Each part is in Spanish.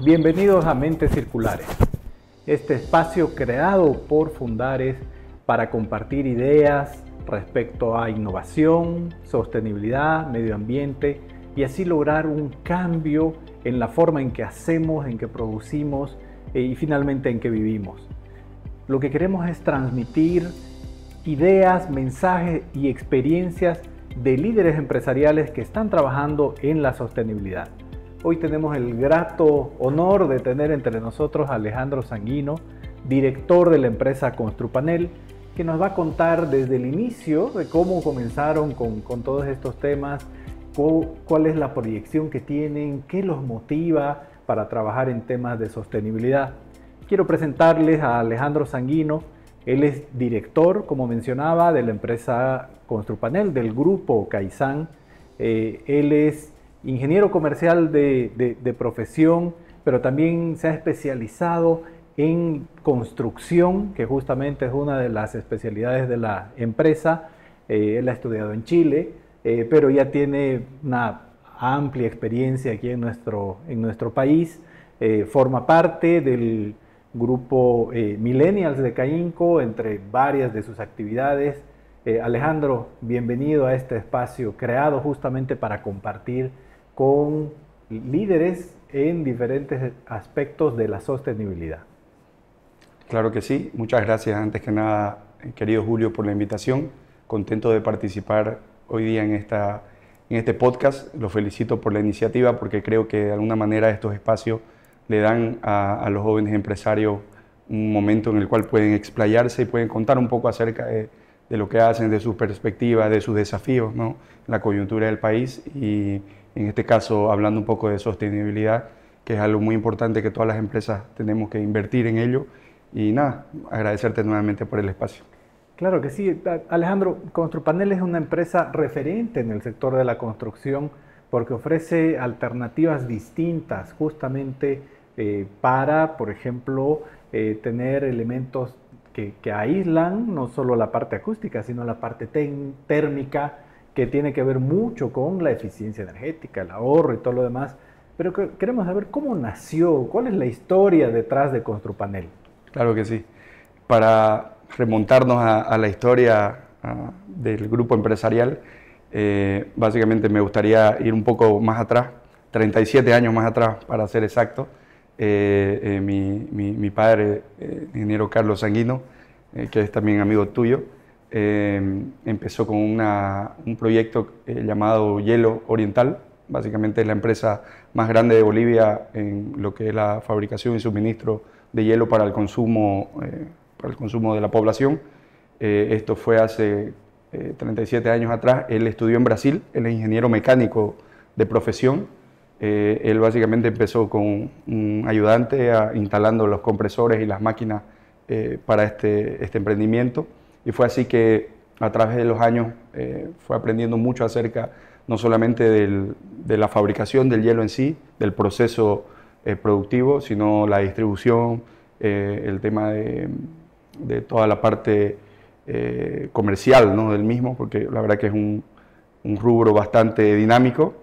Bienvenidos a Mentes Circulares, este espacio creado por Fundares para compartir ideas respecto a innovación, sostenibilidad, medio ambiente y así lograr un cambio en la forma en que hacemos, en que producimos y finalmente en que vivimos. Lo que queremos es transmitir ideas, mensajes y experiencias de líderes empresariales que están trabajando en la sostenibilidad. Hoy tenemos el grato honor de tener entre nosotros a Alejandro Sanguino, director de la empresa Construpanel, que nos va a contar desde el inicio de cómo comenzaron con todos estos temas, cuál es la proyección que tienen, qué los motiva para trabajar en temas de sostenibilidad. Quiero presentarles a Alejandro Sanguino. Él es director, como mencionaba, de la empresa Construpanel, del grupo Kaizen. Él es ingeniero comercial de profesión, pero también se ha especializado en construcción, que justamente es una de las especialidades de la empresa. Él ha estudiado en Chile, pero ya tiene una amplia experiencia aquí en nuestro país. Forma parte del grupo Millennials de CAINCO, entre varias de sus actividades. Alejandro, bienvenido a este espacio creado justamente para compartir con líderes en diferentes aspectos de la sostenibilidad. Claro que sí. Muchas gracias antes que nada, querido Julio, por la invitación. Contento de participar hoy día en este podcast. Lo felicito por la iniciativa porque creo que de alguna manera estos espacios le dan a los jóvenes empresarios un momento en el cual pueden explayarse y pueden contar un poco acerca de lo que hacen, de sus perspectivas, de sus desafíos, ¿no? La coyuntura del país y en este caso hablando un poco de sostenibilidad, que es algo muy importante que todas las empresas tenemos que invertir en ello. Y nada, agradecerte nuevamente por el espacio. Claro que sí. Alejandro, Construpanel es una empresa referente en el sector de la construcción porque ofrece alternativas distintas justamente para, por ejemplo, tener elementos que aíslan no solo la parte acústica, sino la parte térmica, que tiene que ver mucho con la eficiencia energética, el ahorro y todo lo demás. Pero queremos saber cómo nació, cuál es la historia detrás de Construpanel. Claro que sí. Para remontarnos a la historia del grupo empresarial, básicamente me gustaría ir un poco más atrás, 37 años más atrás para ser exacto. Mi padre, ingeniero Carlos Sanguino, que es también amigo tuyo, empezó con un proyecto llamado Hielo Oriental. Básicamente es la empresa más grande de Bolivia en lo que es la fabricación y suministro de hielo para el consumo de la población. Esto fue hace 37 años atrás. Él estudió en Brasil, él es ingeniero mecánico de profesión. Él básicamente empezó con un ayudante instalando los compresores y las máquinas para este emprendimiento. Y fue así que a través de los años fue aprendiendo mucho acerca no solamente de la fabricación del hielo en sí, del proceso productivo, sino la distribución, el tema de toda la parte comercial, ¿no? del mismo, porque la verdad que es un rubro bastante dinámico.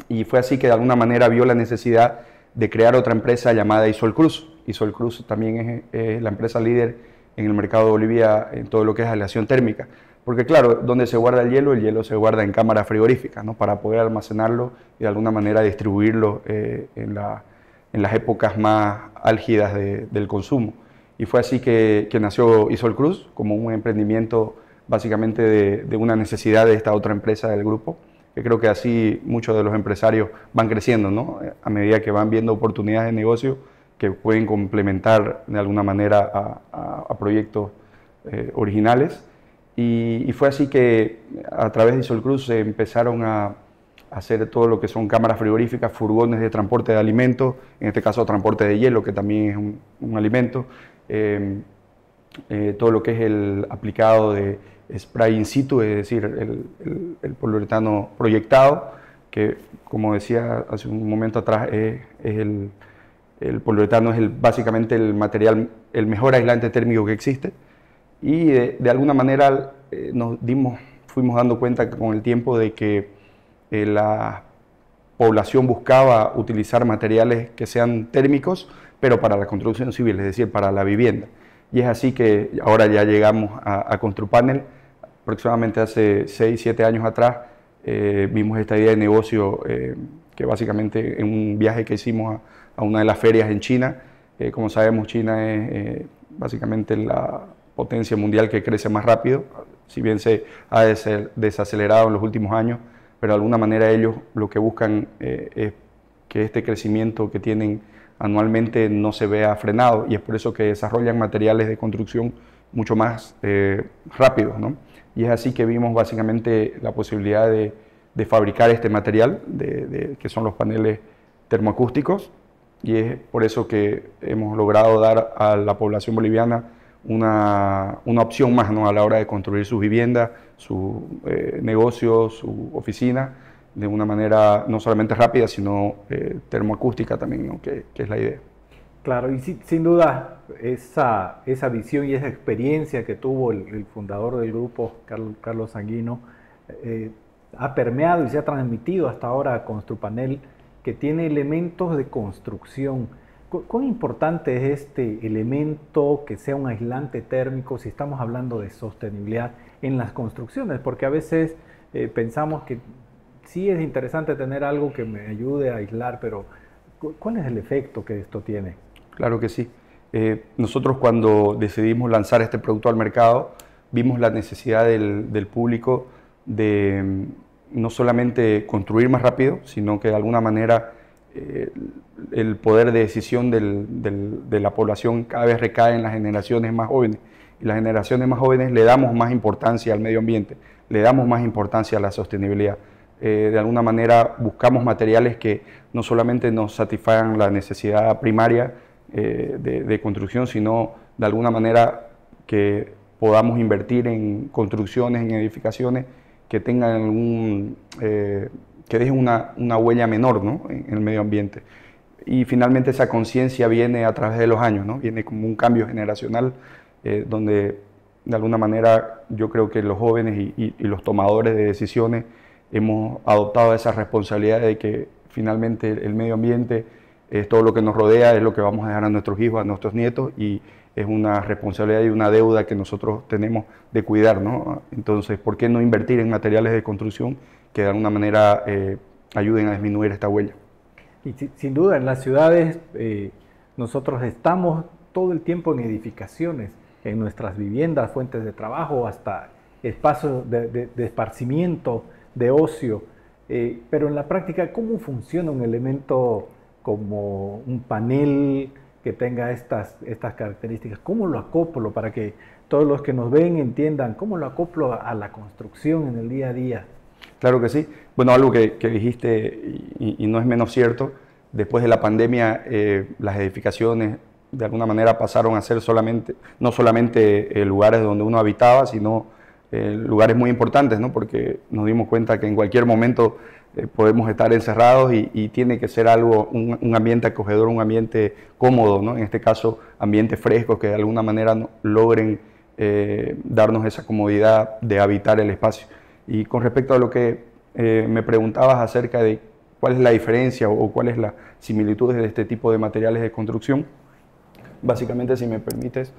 Y fue así que de alguna manera vio la necesidad de crear otra empresa llamada Isolcruz. Isolcruz también es la empresa líder en el mercado de Bolivia en todo lo que es aleación térmica. Porque claro, donde se guarda el hielo se guarda en cámaras frigoríficas, ¿no? Para poder almacenarlo y de alguna manera distribuirlo en las épocas más álgidas del consumo. Y fue así que nació Isolcruz como un emprendimiento básicamente de una necesidad de esta otra empresa del grupo, que creo que así muchos de los empresarios van creciendo, ¿no? A medida que van viendo oportunidades de negocio que pueden complementar de alguna manera a proyectos originales. Y fue así que a través de Isolcruz se empezaron a hacer todo lo que son cámaras frigoríficas, furgones de transporte de alimentos, en este caso transporte de hielo, que también es un alimento, todo lo que es el aplicado de spray in situ, es decir, el poliuretano proyectado, que como decía hace un momento atrás, el poliuretano es básicamente el material, el mejor aislante térmico que existe. Y de alguna manera fuimos dando cuenta con el tiempo de que población buscaba utilizar materiales que sean térmicos, pero para la construcción civil, es decir, para la vivienda. Y es así que ahora ya llegamos a Construpanel. Aproximadamente hace 6, 7 años atrás vimos esta idea de negocio que básicamente en un viaje que hicimos a una de las ferias en China. Como sabemos, China es básicamente la potencia mundial que crece más rápido, si bien se ha desacelerado en los últimos años, pero de alguna manera ellos lo que buscan es que este crecimiento que tienen anualmente no se vea frenado, y es por eso que desarrollan materiales de construcción mucho más rápidos, ¿no? Y es así que vimos básicamente la posibilidad de fabricar este material, que son los paneles termoacústicos, y es por eso que hemos logrado dar a la población boliviana una opción más, ¿no?, a la hora de construir sus viviendas, su negocio, su oficina, de una manera no solamente rápida, sino termoacústica también, ¿no?, que es la idea. Claro, y sin duda esa visión y esa experiencia que tuvo el fundador del grupo, Carlos Sanguino, ha permeado y se ha transmitido hasta ahora a Construpanel, que tiene elementos de construcción. ¿Cuán importante es este elemento que sea un aislante térmico si estamos hablando de sostenibilidad en las construcciones? Porque a veces pensamos que sí es interesante tener algo que me ayude a aislar, pero ¿cuál es el efecto que esto tiene? Claro que sí. Nosotros cuando decidimos lanzar este producto al mercado, vimos la necesidad del público de no solamente construir más rápido, sino que de alguna manera el poder de decisión de la población cada vez recae en las generaciones más jóvenes. Y las generaciones más jóvenes le damos más importancia al medio ambiente, le damos más importancia a la sostenibilidad. De alguna manera buscamos materiales que no solamente nos satisfagan la necesidad primaria de construcción, sino de alguna manera que podamos invertir en construcciones, en edificaciones que tengan que dejen una huella menor, ¿no?, en el medio ambiente. Y finalmente esa conciencia viene a través de los años, ¿no? Viene como un cambio generacional donde de alguna manera yo creo que los jóvenes y los tomadores de decisiones hemos adoptado esa responsabilidad de que finalmente el medio ambiente es todo lo que nos rodea, es lo que vamos a dejar a nuestros hijos, a nuestros nietos, y es una responsabilidad y una deuda que nosotros tenemos de cuidar, ¿no? Entonces, ¿por qué no invertir en materiales de construcción que de alguna manera ayuden a disminuir esta huella? Y sin duda, en las ciudades nosotros estamos todo el tiempo en edificaciones, en nuestras viviendas, fuentes de trabajo, hasta espacios de esparcimiento, de ocio. Pero en la práctica, ¿cómo funciona un elemento como un panel que tenga estas características? ¿Cómo lo acoplo para que todos los que nos ven entiendan cómo lo acoplo a la construcción en el día a día? Claro que sí. Bueno, algo que dijiste y no es menos cierto, después de la pandemia las edificaciones de alguna manera pasaron a ser no solamente lugares donde uno habitaba, sino lugares muy importantes, ¿no? Porque nos dimos cuenta que en cualquier momento podemos estar encerrados y tiene que ser un ambiente acogedor, un ambiente cómodo, ¿no? En este caso, ambientes frescos que de alguna manera logren darnos esa comodidad de habitar el espacio. Y con respecto a lo que me preguntabas acerca de cuál es la diferencia o cuál es la similitud de este tipo de materiales de construcción, básicamente, si me permites,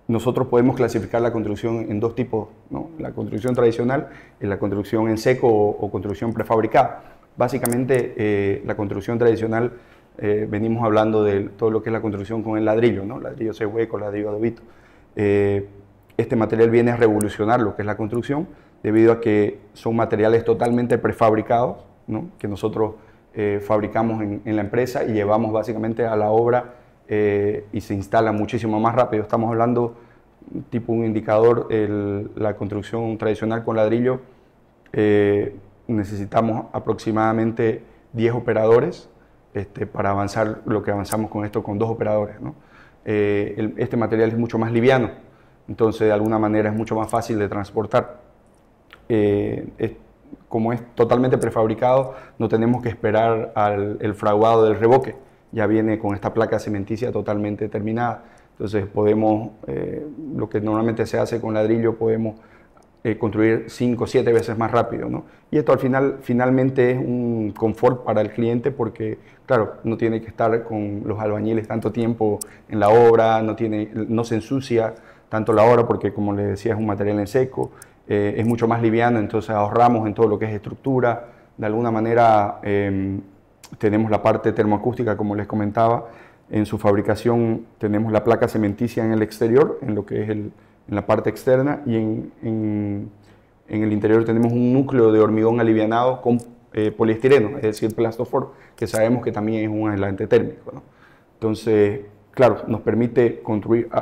nosotros podemos clasificar la construcción en dos tipos, ¿no? La construcción tradicional y la construcción en seco o construcción prefabricada. Básicamente, la construcción tradicional, venimos hablando de todo lo que es la construcción con el ladrillo, ¿no? Ladrillo hueco, ladrillo adobito. Este material viene a revolucionar lo que es la construcción, debido a que son materiales totalmente prefabricados, ¿no?, que nosotros fabricamos en la empresa y llevamos básicamente a la obra y se instala muchísimo más rápido. Estamos hablando tipo un indicador, la construcción tradicional con ladrillo, necesitamos aproximadamente 10 operadores para avanzar lo que avanzamos con esto con 2 operadores, ¿no? Este material es mucho más liviano, entonces de alguna manera es mucho más fácil de transportar. Como es totalmente prefabricado, no tenemos que esperar el fraguado del revoque, ya viene con esta placa cementicia totalmente terminada. Entonces podemos, lo que normalmente se hace con ladrillo, podemos construir 5 o 7 veces más rápido, ¿no? Y esto finalmente es un confort para el cliente porque, claro, no tiene que estar con los albañiles tanto tiempo en la obra, no se ensucia tanto la obra porque, como les decía, es un material en seco, es mucho más liviano, entonces ahorramos en todo lo que es estructura. De alguna manera tenemos la parte termoacústica, como les comentaba. En su fabricación tenemos la placa cementicia en el exterior, en lo que es en la parte externa, y en el interior tenemos un núcleo de hormigón alivianado con poliestireno, es decir, Plastofor, que sabemos que también es un aislante térmico, ¿no? Entonces, claro, nos permite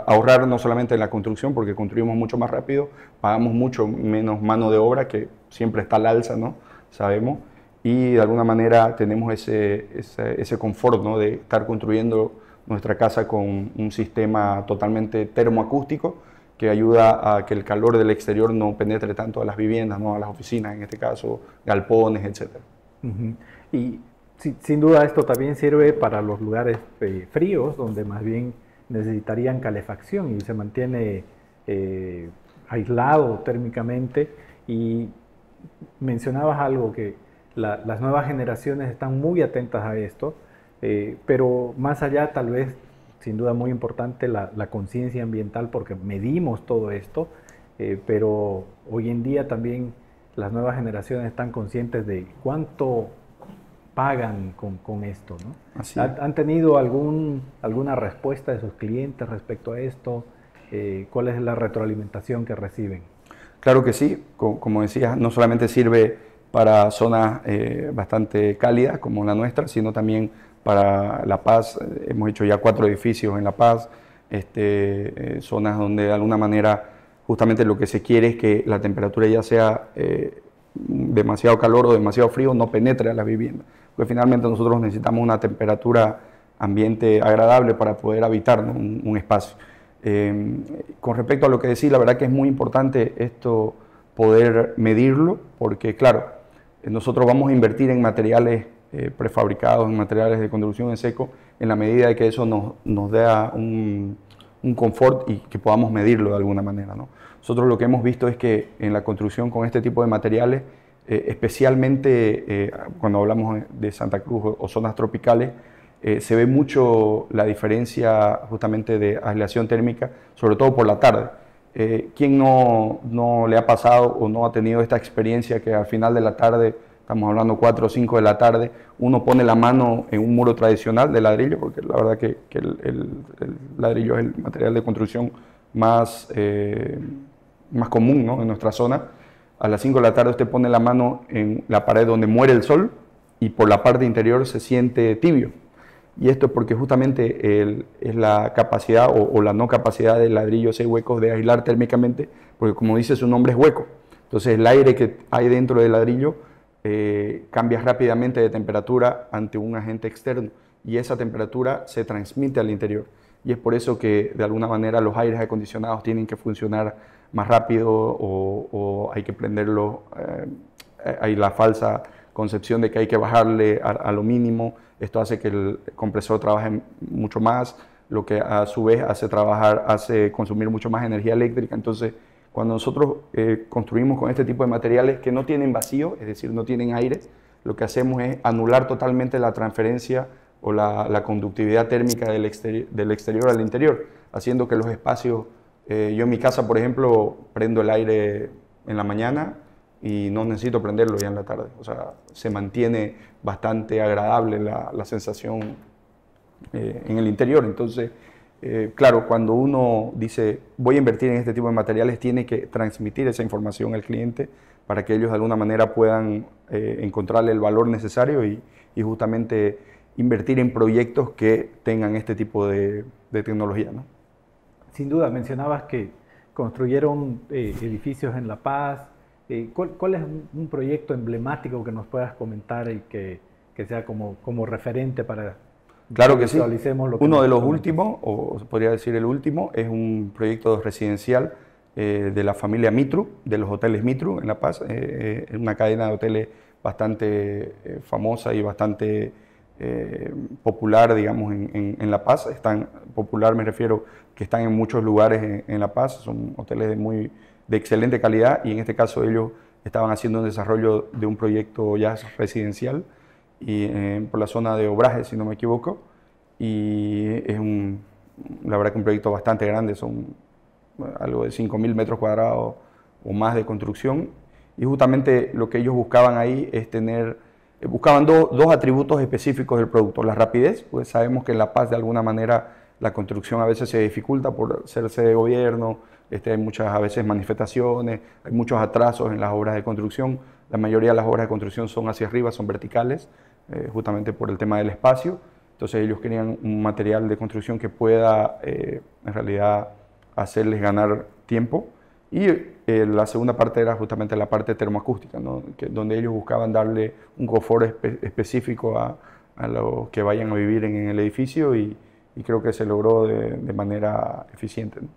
ahorrar no solamente en la construcción, porque construimos mucho más rápido, pagamos mucho menos mano de obra, que siempre está al alza, ¿no? Sabemos, y de alguna manera tenemos ese confort, ¿no? De estar construyendo nuestra casa con un sistema totalmente termoacústico que ayuda a que el calor del exterior no penetre tanto a las viviendas, ¿no? A las oficinas, en este caso, galpones, etc. Y sin duda esto también sirve para los lugares fríos, donde más bien necesitarían calefacción y se mantiene aislado térmicamente. Y mencionabas algo que las nuevas generaciones están muy atentas a esto, pero más allá tal vez, sin duda muy importante, la conciencia ambiental, porque medimos todo esto, pero hoy en día también las nuevas generaciones están conscientes de cuánto pagan con esto, ¿no? Así. ¿Han tenido alguna respuesta de sus clientes respecto a esto? ¿Cuál es la retroalimentación que reciben? Claro que sí, como decías, no solamente sirve para zonas bastante cálidas como la nuestra, sino también para La Paz. Hemos hecho ya 4 edificios en La Paz, zonas donde de alguna manera justamente lo que se quiere es que la temperatura ya sea demasiado calor o demasiado frío, no penetre a la vivienda, porque finalmente nosotros necesitamos una temperatura ambiente agradable para poder habitar, ¿no? un espacio. Con respecto a lo que decía, la verdad que es muy importante esto, poder medirlo, porque claro, nosotros vamos a invertir en materiales prefabricados, en materiales de construcción en seco, en la medida de que eso nos dé un confort y que podamos medirlo de alguna manera, ¿no? Nosotros lo que hemos visto es que en la construcción con este tipo de materiales, especialmente cuando hablamos de Santa Cruz o zonas tropicales, se ve mucho la diferencia justamente de aislación térmica, sobre todo por la tarde. ¿Quién no le ha pasado o no ha tenido esta experiencia que al final de la tarde, estamos hablando 4 o 5 de la tarde, uno pone la mano en un muro tradicional de ladrillo, porque la verdad que el ladrillo es el material de construcción más común, ¿no? En nuestra zona? A las 5 de la tarde usted pone la mano en la pared donde muere el sol y por la parte interior se siente tibio. Y esto es porque justamente es la capacidad o la no capacidad del ladrillo 6 huecos de aislar térmicamente, porque como dice su nombre es hueco. Entonces el aire que hay dentro del ladrillo cambia rápidamente de temperatura ante un agente externo y esa temperatura se transmite al interior. Y es por eso que de alguna manera los aires acondicionados tienen que funcionar más rápido o hay que prenderlo. Hay la falsa concepción de que hay que bajarle a lo mínimo. Esto hace que el compresor trabaje mucho más, lo que a su vez hace consumir mucho más energía eléctrica. Entonces, cuando nosotros construimos con este tipo de materiales que no tienen vacío, es decir, no tienen aire, lo que hacemos es anular totalmente la transferencia o la conductividad térmica del exterior al interior, haciendo que los espacios, yo en mi casa, por ejemplo, prendo el aire en la mañana y no necesito prenderlo ya en la tarde. O sea, se mantiene bastante agradable la sensación en el interior. Entonces, claro, cuando uno dice voy a invertir en este tipo de materiales, tiene que transmitir esa información al cliente para que ellos de alguna manera puedan encontrarle el valor necesario y justamente invertir en proyectos que tengan este tipo de tecnología, ¿no? Sin duda, mencionabas que construyeron edificios en La Paz. ¿Cuál es un proyecto emblemático que nos puedas comentar y que sea como referente para claro que sí. visualicemos lo que uno de los comentas? últimos, o podría decir el último, es un proyecto residencial de la familia Mitru, de los hoteles Mitru en La Paz, una cadena de hoteles bastante famosa y bastante popular, digamos, en La Paz. Popular me refiero que están en muchos lugares en La Paz, son hoteles de excelente calidad, y en este caso ellos estaban haciendo un desarrollo de un proyecto ya residencial y, por la zona de Obraje, si no me equivoco, y es la verdad que un proyecto bastante grande, son algo de 5.000 metros cuadrados o más de construcción, y justamente lo que ellos buscaban ahí es buscaban dos atributos específicos del producto. La rapidez, pues sabemos que en La Paz de alguna manera la construcción a veces se dificulta por ser sede de gobierno, hay muchas a veces manifestaciones, hay muchos atrasos en las obras de construcción. La mayoría de las obras de construcción son hacia arriba, son verticales, justamente por el tema del espacio. Entonces ellos querían un material de construcción que pueda en realidad hacerles ganar tiempo. Y la segunda parte era justamente la parte termoacústica, ¿no? Donde ellos buscaban darle un confort específico a los que vayan a vivir en el edificio, y creo que se logró de manera eficiente, ¿no?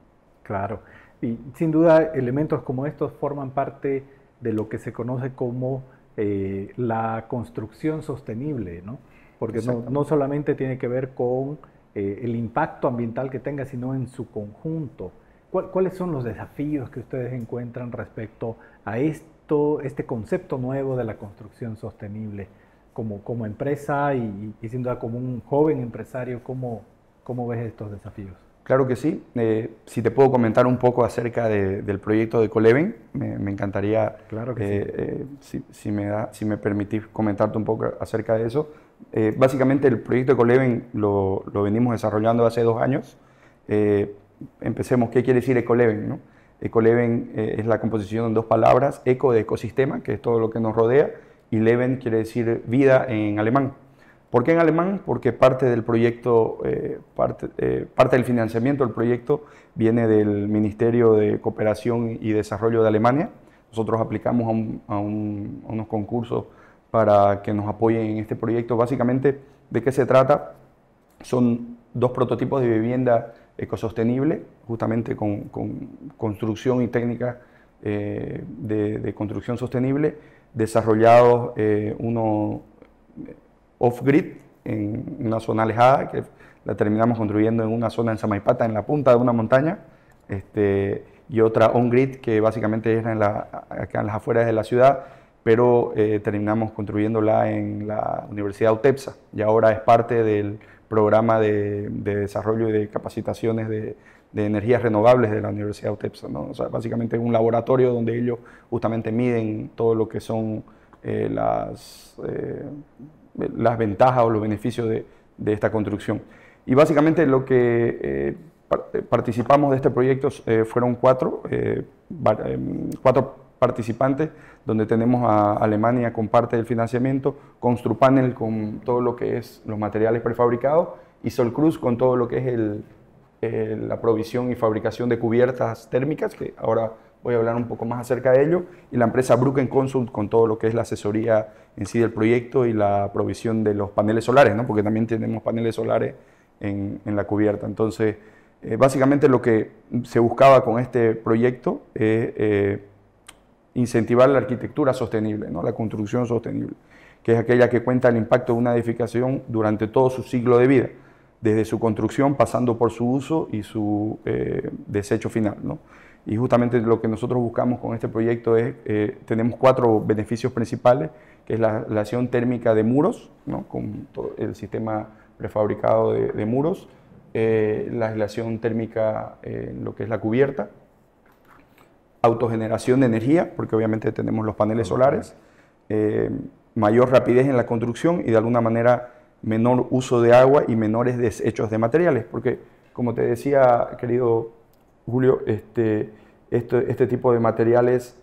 Claro, y sin duda elementos como estos forman parte de lo que se conoce como la construcción sostenible, ¿no? Porque no solamente tiene que ver con el impacto ambiental que tenga, sino en su conjunto. ¿Cuáles son los desafíos que ustedes encuentran respecto a este concepto nuevo de la construcción sostenible? Como empresa y sin duda como un joven empresario, ¿cómo ves estos desafíos? Claro que sí. Si te puedo comentar un poco acerca del proyecto de Ecoleven, me encantaría, claro que sí. si me permitís comentarte un poco acerca de eso. Básicamente el proyecto de Ecoleven lo venimos desarrollando hace 2 años. Empecemos, ¿qué quiere decir Ecoleven, no? Ecoleven es la composición de 2 palabras, eco de ecosistema, que es todo lo que nos rodea, y Leben quiere decir vida en alemán. ¿Por qué en alemán? Porque parte del proyecto, parte del financiamiento del proyecto viene del Ministerio de Cooperación y Desarrollo de Alemania. Nosotros aplicamos a unos concursos para que nos apoyen en este proyecto. Básicamente, ¿de qué se trata? Son 2 prototipos de vivienda ecosostenible, justamente con construcción y técnicas de construcción sostenible, desarrollados uno off-grid en una zona alejada, que la terminamos construyendo en una zona en Samaipata, en la punta de una montaña, y otra on-grid que básicamente era acá en las afueras de la ciudad, pero terminamos construyéndola en la Universidad UTEPSA, y ahora es parte del programa de desarrollo y de capacitaciones de energías renovables de la Universidad UTEPSA, ¿no? O sea, básicamente es un laboratorio donde ellos justamente miden todo lo que son las ventajas o los beneficios de esta construcción. Y básicamente lo que participamos de este proyecto fueron 4 participantes, donde tenemos a Alemania con parte del financiamiento, Construpanel con todo lo que es los materiales prefabricados, y Solcruz con todo lo que es la provisión y fabricación de cubiertas térmicas, que ahora voy a hablar un poco más acerca de ello, y la empresa Brucken Consult con todo lo que es la asesoría en sí del proyecto y la provisión de los paneles solares, ¿no? Porque también tenemos paneles solares en la cubierta. Entonces, básicamente lo que se buscaba con este proyecto es incentivar la arquitectura sostenible, ¿no? La construcción sostenible, que es aquella que cuenta el impacto de una edificación durante todo su ciclo de vida, desde su construcción, pasando por su uso y su desecho final, ¿no? Y justamente lo que nosotros buscamos con este proyecto es, tenemos 4 beneficios principales, que es la aislación térmica de muros, ¿no? Con todo el sistema prefabricado de muros, la aislación térmica en lo que es la cubierta, autogeneración de energía, porque obviamente tenemos los paneles solares, mayor rapidez en la construcción y de alguna manera menor uso de agua y menores desechos de materiales, porque como te decía, querido Julio, este tipo de materiales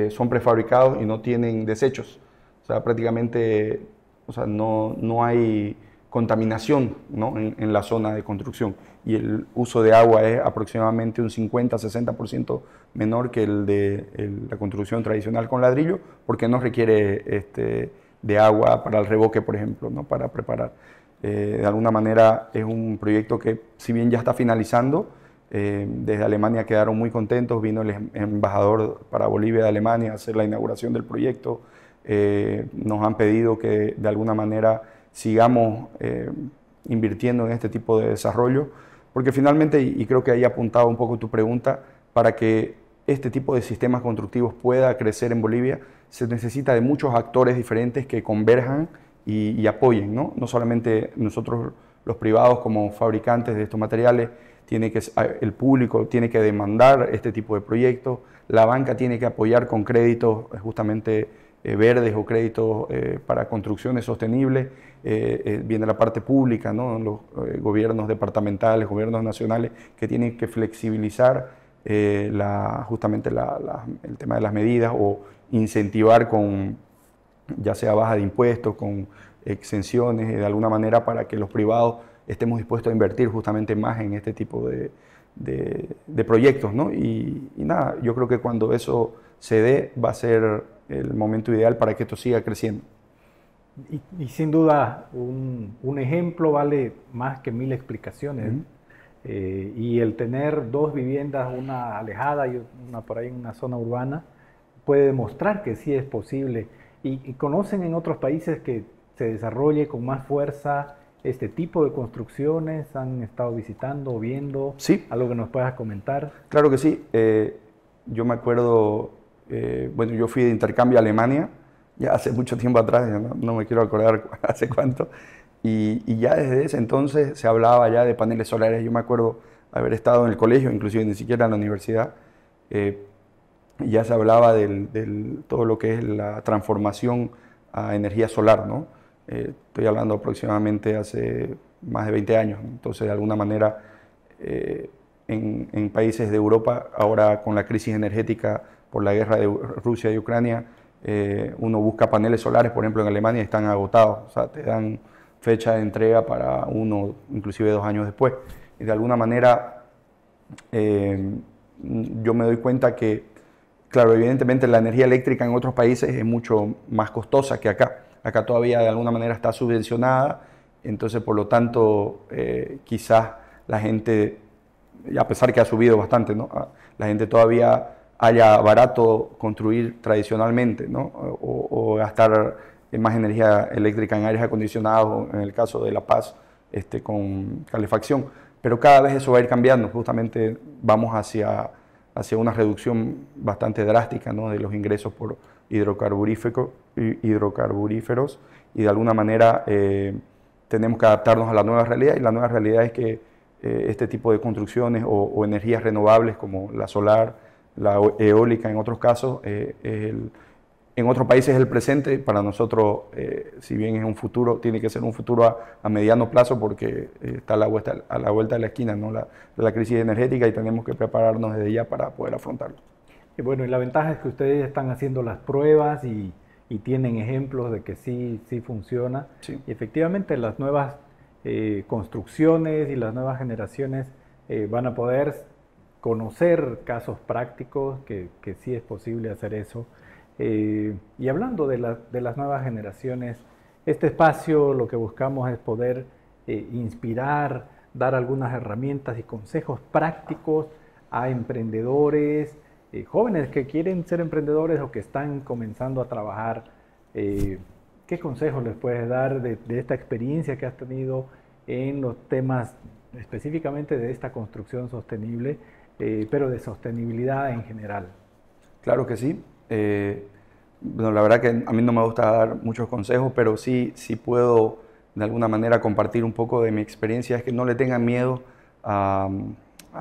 son prefabricados y no tienen desechos, o sea, prácticamente, o sea, no hay contaminación, ¿no? en la zona de construcción, y el uso de agua es aproximadamente un 50-60% menor que el de la construcción tradicional con ladrillo, porque no requiere de agua para el revoque, por ejemplo, ¿no? Para preparar. De alguna manera es un proyecto que, si bien ya está finalizando, desde Alemania quedaron muy contentos, vino el embajador para Bolivia de Alemania a hacer la inauguración del proyecto, nos han pedido que de alguna manera sigamos invirtiendo en este tipo de desarrollo, porque finalmente, y creo que ahí apuntaba un poco tu pregunta, para que este tipo de sistemas constructivos pueda crecer en Bolivia, se necesita de muchos actores diferentes que converjan y apoyen, ¿no? No solamente nosotros los privados como fabricantes de estos materiales, el público tiene que demandar este tipo de proyectos, la banca tiene que apoyar con créditos justamente verdes o créditos para construcciones sostenibles, viene la parte pública, ¿no? Los gobiernos departamentales, gobiernos nacionales que tienen que flexibilizar justamente el tema de las medidas o incentivar con ya sea baja de impuestos, con exenciones de alguna manera para que los privados estemos dispuestos a invertir justamente más en este tipo de proyectos, ¿no? Y nada, yo creo que cuando eso se dé va a ser el momento ideal para que esto siga creciendo. Y sin duda un ejemplo vale más que 1000 explicaciones. Y el tener 2 viviendas, una alejada y una por ahí en una zona urbana, puede demostrar que sí es posible. Y conocen en otros países que se desarrolle con más fuerza este tipo de construcciones. ¿Han estado visitando o viendo? Sí. ¿Algo que nos puedas comentar? Claro que sí. Yo me acuerdo, bueno, yo fui de intercambio a Alemania, ya hace mucho tiempo atrás, no me quiero acordar hace cuánto, y ya desde ese entonces se hablaba ya de paneles solares. Yo me acuerdo haber estado en el colegio, inclusive ni siquiera en la universidad, y ya se hablaba de todo lo que es la transformación a energía solar, ¿no? Estoy hablando aproximadamente hace más de 20 años, ¿no? Entonces, de alguna manera, en países de Europa, ahora con la crisis energética por la guerra de Rusia y Ucrania, uno busca paneles solares, por ejemplo, en Alemania, y están agotados. O sea, te dan fecha de entrega para 1, inclusive 2 años después. Y de alguna manera, yo me doy cuenta que, claro, evidentemente la energía eléctrica en otros países es mucho más costosa que acá. Acá todavía de alguna manera está subvencionada, entonces por lo tanto quizás la gente, a pesar que ha subido bastante, ¿no? La gente todavía haya barato construir tradicionalmente, ¿no? O gastar más energía eléctrica en aires acondicionados, en el caso de La Paz, con calefacción. Pero cada vez eso va a ir cambiando, justamente vamos hacia una reducción bastante drástica, ¿no? De los ingresos por hidrocarburíferos, y de alguna manera tenemos que adaptarnos a la nueva realidad, y la nueva realidad es que este tipo de construcciones o energías renovables como la solar, la eólica en otros casos, en otros países es el presente. Para nosotros, si bien es un futuro, tiene que ser un futuro a mediano plazo, porque está a la vuelta de la esquina, ¿no? la crisis energética, y tenemos que prepararnos desde ya para poder afrontarlo. Y bueno, y la ventaja es que ustedes están haciendo las pruebas y tienen ejemplos de que sí funciona. Sí. Y efectivamente las nuevas construcciones y las nuevas generaciones van a poder conocer casos prácticos que sí es posible hacer eso. Y hablando de las nuevas generaciones, este espacio lo que buscamos es poder inspirar, dar algunas herramientas y consejos prácticos a emprendedores, jóvenes que quieren ser emprendedores o que están comenzando a trabajar. ¿Qué consejos les puedes dar de esta experiencia que has tenido en los temas específicamente de esta construcción sostenible, pero de sostenibilidad en general? Claro que sí. Bueno, la verdad que a mí no me gusta dar muchos consejos, pero sí puedo de alguna manera compartir un poco de mi experiencia. Es que no le tengan miedo a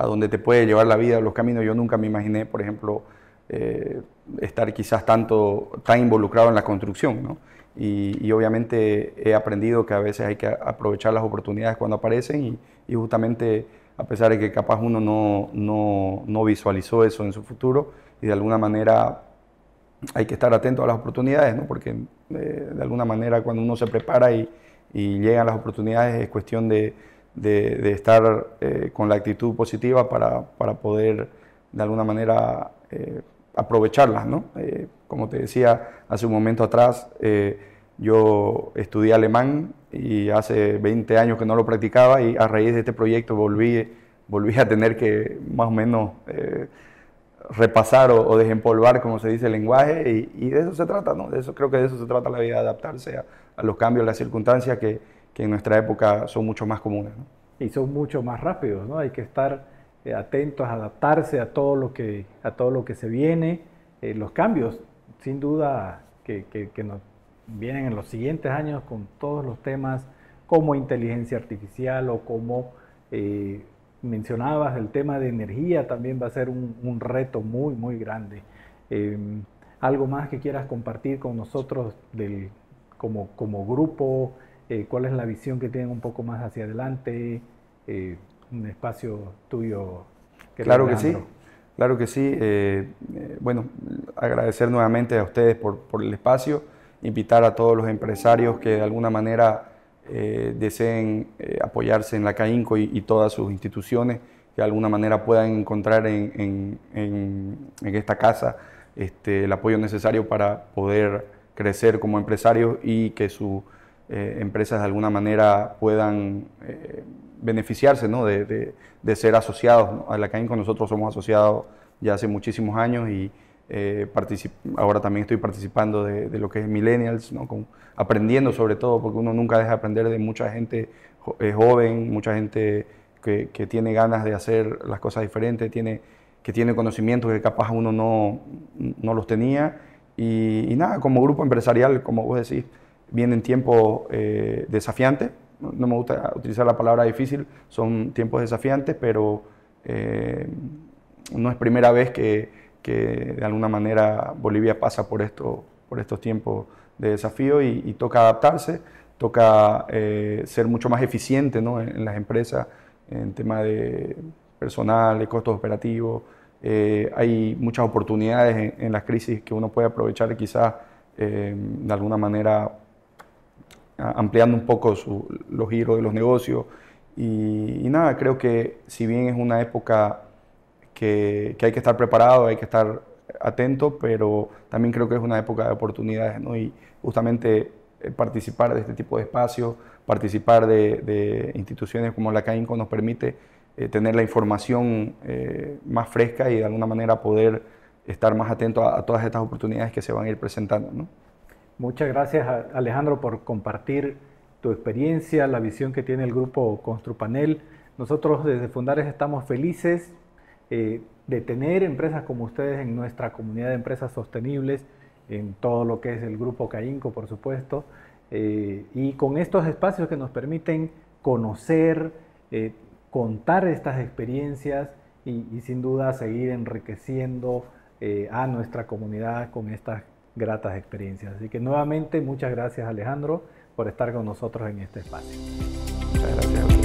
donde te puede llevar la vida, los caminos. Yo nunca me imaginé, por ejemplo, estar quizás tan involucrado en la construcción, ¿no? Y obviamente he aprendido que a veces hay que aprovechar las oportunidades cuando aparecen, y justamente a pesar de que capaz uno no visualizó eso en su futuro, y de alguna manera hay que estar atento a las oportunidades, ¿no? Porque de alguna manera cuando uno se prepara y llegan las oportunidades, es cuestión de estar con la actitud positiva para poder de alguna manera aprovecharlas, ¿no? Como te decía hace un momento atrás, yo estudié alemán y hace 20 años que no lo practicaba, y a raíz de este proyecto volví a tener que más o menos repasar o desempolvar, como se dice, el lenguaje, y de eso se trata, ¿no? Creo que de eso se trata la vida, adaptarse a los cambios, a las circunstancias que en nuestra época son mucho más comunes, ¿no? Y son mucho más rápidos, ¿no? Hay que estar atentos, adaptarse a todo lo que se viene. Los cambios, sin duda, que nos vienen en los siguientes años con todos los temas como inteligencia artificial o como mencionabas, el tema de energía también va a ser un reto muy, muy grande. ¿Algo más que quieras compartir con nosotros como grupo? ¿Cuál es la visión que tienen un poco más hacia adelante? Un espacio tuyo. Claro que sí, claro que sí. Bueno, agradecer nuevamente a ustedes por el espacio, invitar a todos los empresarios que de alguna manera deseen apoyarse en la CAINCO y todas sus instituciones, que de alguna manera puedan encontrar en esta casa el apoyo necesario para poder crecer como empresarios y que sus empresas de alguna manera puedan beneficiarse, ¿no? de ser asociados, ¿no? A la CAINCO. Nosotros somos asociados ya hace muchísimos años y ahora también estoy participando de lo que es Millennials, ¿no? Aprendiendo sobre todo, porque uno nunca deja de aprender de mucha gente joven, mucha gente que tiene ganas de hacer las cosas diferentes, que tiene conocimientos que capaz uno no los tenía. Y nada, como grupo empresarial, como vos decís, vienen tiempos desafiantes. No me gusta utilizar la palabra difícil, son tiempos desafiantes, pero no es primera vez que de alguna manera Bolivia pasa por estos tiempos de desafío y toca adaptarse, toca ser mucho más eficiente, ¿no? en las empresas, en tema de personal, de costos operativos. Hay muchas oportunidades en las crisis que uno puede aprovechar quizás de alguna manera ampliando un poco los giros de los negocios. Y nada, creo que si bien es una época que hay que estar preparado, hay que estar atento, pero también creo que es una época de oportunidades, ¿no? Y justamente participar de este tipo de espacios, participar de instituciones como la CAINCO nos permite tener la información más fresca y de alguna manera poder estar más atento a todas estas oportunidades que se van a ir presentando, ¿no? Muchas gracias, Alejandro, por compartir tu experiencia, la visión que tiene el grupo Construpanel. Nosotros desde Fundares estamos felices de tener empresas como ustedes en nuestra comunidad de empresas sostenibles, en todo lo que es el grupo CAINCO, por supuesto, y con estos espacios que nos permiten conocer, contar estas experiencias y sin duda seguir enriqueciendo a nuestra comunidad con estas gratas experiencias. Así que nuevamente muchas gracias, Alejandro, por estar con nosotros en este espacio. Muchas gracias.